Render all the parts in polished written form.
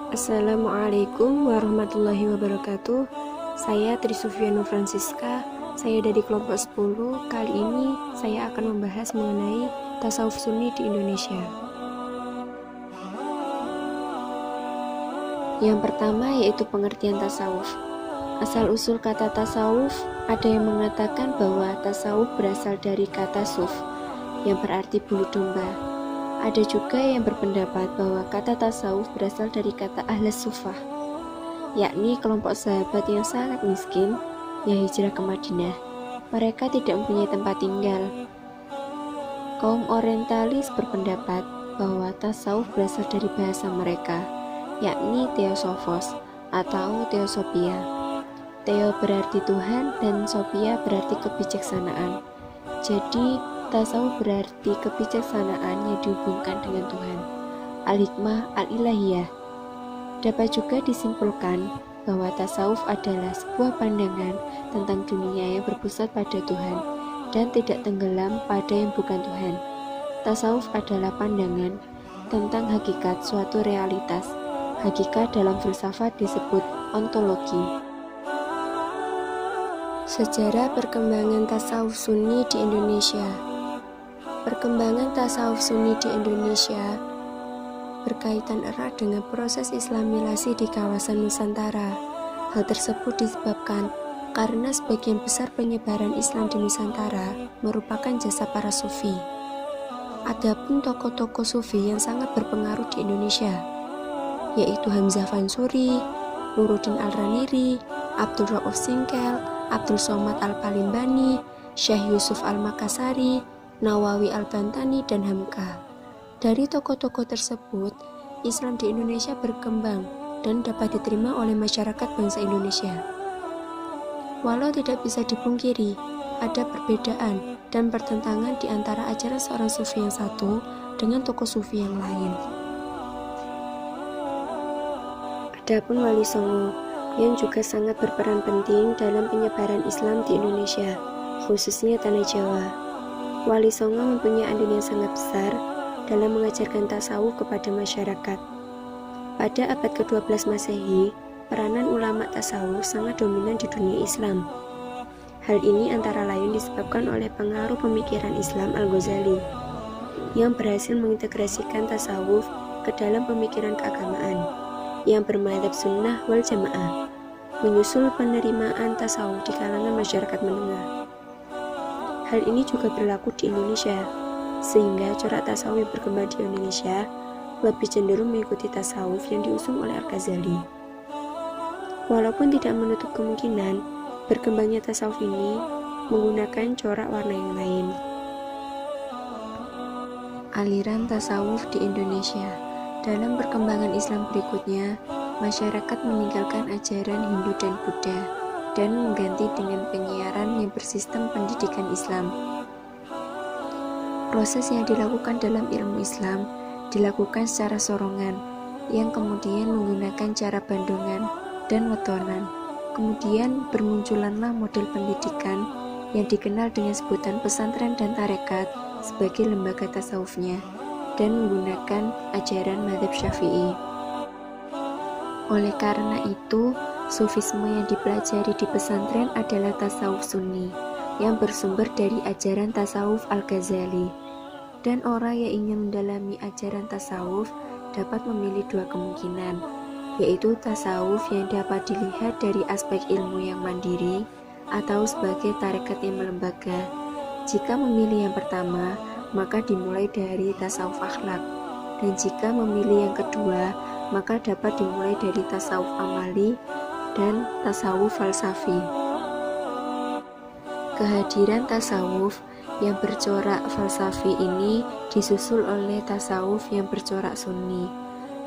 Assalamualaikum warahmatullahi wabarakatuh. Saya Trisufiano Francisca. Saya dari kelompok 10. Kali ini saya akan membahas mengenai tasawuf sunni di Indonesia. Yang pertama yaitu pengertian tasawuf. Asal-usul kata tasawuf, ada yang mengatakan bahwa tasawuf berasal dari kata suf, yang berarti bulu domba. Ada juga yang berpendapat bahwa kata tasawuf berasal dari kata ahlus sufah, yakni kelompok sahabat yang sangat miskin yang hijrah ke Madinah. Mereka tidak mempunyai tempat tinggal. Kaum orientalis berpendapat bahwa tasawuf berasal dari bahasa mereka, yakni Theosophos atau Theosophia. Theo berarti Tuhan dan Sophia berarti kebijaksanaan. Jadi tasawuf berarti kebijaksanaan yang dihubungkan dengan Tuhan. Al-hikmah al-ilahiyah. Dapat juga disimpulkan bahwa tasawuf adalah sebuah pandangan tentang dunia yang berpusat pada Tuhan dan tidak tenggelam pada yang bukan Tuhan. Tasawuf adalah pandangan tentang hakikat suatu realitas. Hakikat dalam filsafat disebut ontologi. Sejarah perkembangan tasawuf sunni di Indonesia. Perkembangan tasawuf sunni di Indonesia berkaitan erat dengan proses islamilasi di kawasan Nusantara. Hal tersebut disebabkan karena sebagian besar penyebaran Islam di Nusantara merupakan jasa para sufi. Adapun tokoh-tokoh sufi yang sangat berpengaruh di Indonesia, yaitu Hamzah Fansuri, Nuruddin Al-Raniri, Abdul Rauf Singkel, Abdul Somad Al-Palimbani, Syekh Yusuf Al-Makassari, Nawawi Al-Bantani, dan Hamka. Dari tokoh-tokoh tersebut, Islam di Indonesia berkembang dan dapat diterima oleh masyarakat bangsa Indonesia. Walau tidak bisa dipungkiri, ada perbedaan dan pertentangan di antara ajaran seorang sufi yang satu dengan tokoh sufi yang lain. Adapun Wali Songo yang juga sangat berperan penting dalam penyebaran Islam di Indonesia, khususnya Tanah Jawa. Wali Songo mempunyai andil yang sangat besar dalam mengajarkan tasawuf kepada masyarakat. Pada abad ke-12 Masehi, peranan ulama tasawuf sangat dominan di dunia Islam. Hal ini antara lain disebabkan oleh pengaruh pemikiran Islam Al-Ghazali yang berhasil mengintegrasikan tasawuf ke dalam pemikiran keagamaan yang bermadzhab sunnah wal jamaah, menyusul penerimaan tasawuf di kalangan masyarakat menengah. Hal ini juga berlaku di Indonesia, sehingga corak tasawuf yang berkembang di Indonesia lebih cenderung mengikuti tasawuf yang diusung oleh Al-Ghazali. Walaupun tidak menutup kemungkinan berkembangnya tasawuf ini menggunakan corak warna yang lain. Aliran tasawuf di Indonesia. Dalam perkembangan Islam berikutnya, masyarakat meninggalkan ajaran Hindu dan Buddha dan mengganti dengan penyiaran yang bersistem pendidikan Islam. Proses yang dilakukan dalam ilmu Islam dilakukan secara sorongan, yang kemudian menggunakan cara bandongan dan wetonan. Kemudian bermunculanlah model pendidikan yang dikenal dengan sebutan pesantren dan tarekat sebagai lembaga tasawufnya, dan menggunakan ajaran mazhab Syafi'i. Oleh karena itu, sufisme yang dipelajari di pesantren adalah tasawuf sunni yang bersumber dari ajaran tasawuf Al-Ghazali. Dan orang yang ingin mendalami ajaran tasawuf dapat memilih dua kemungkinan, yaitu tasawuf yang dapat dilihat dari aspek ilmu yang mandiri atau sebagai tarekat yang melembaga. Jika memilih yang pertama, maka dimulai dari tasawuf akhlak, dan jika memilih yang kedua, maka dapat dimulai dari tasawuf amali dan tasawuf falsafi. Kehadiran tasawuf yang bercorak falsafi ini disusul oleh tasawuf yang bercorak sunni.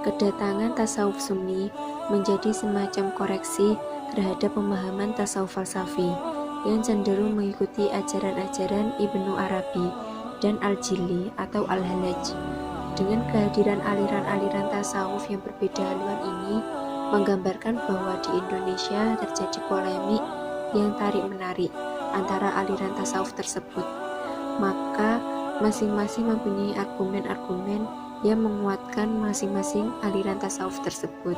Kedatangan tasawuf sunni menjadi semacam koreksi terhadap pemahaman tasawuf falsafi yang cenderung mengikuti ajaran-ajaran Ibnu Arabi dan Al-Jili atau Al-Halaj. Dengan kehadiran aliran-aliran tasawuf yang berbeda haluan ini menggambarkan bahwa di Indonesia terjadi polemik yang tarik-menarik antara aliran tasawuf tersebut. Maka masing-masing mempunyai argumen-argumen yang menguatkan masing-masing aliran tasawuf tersebut.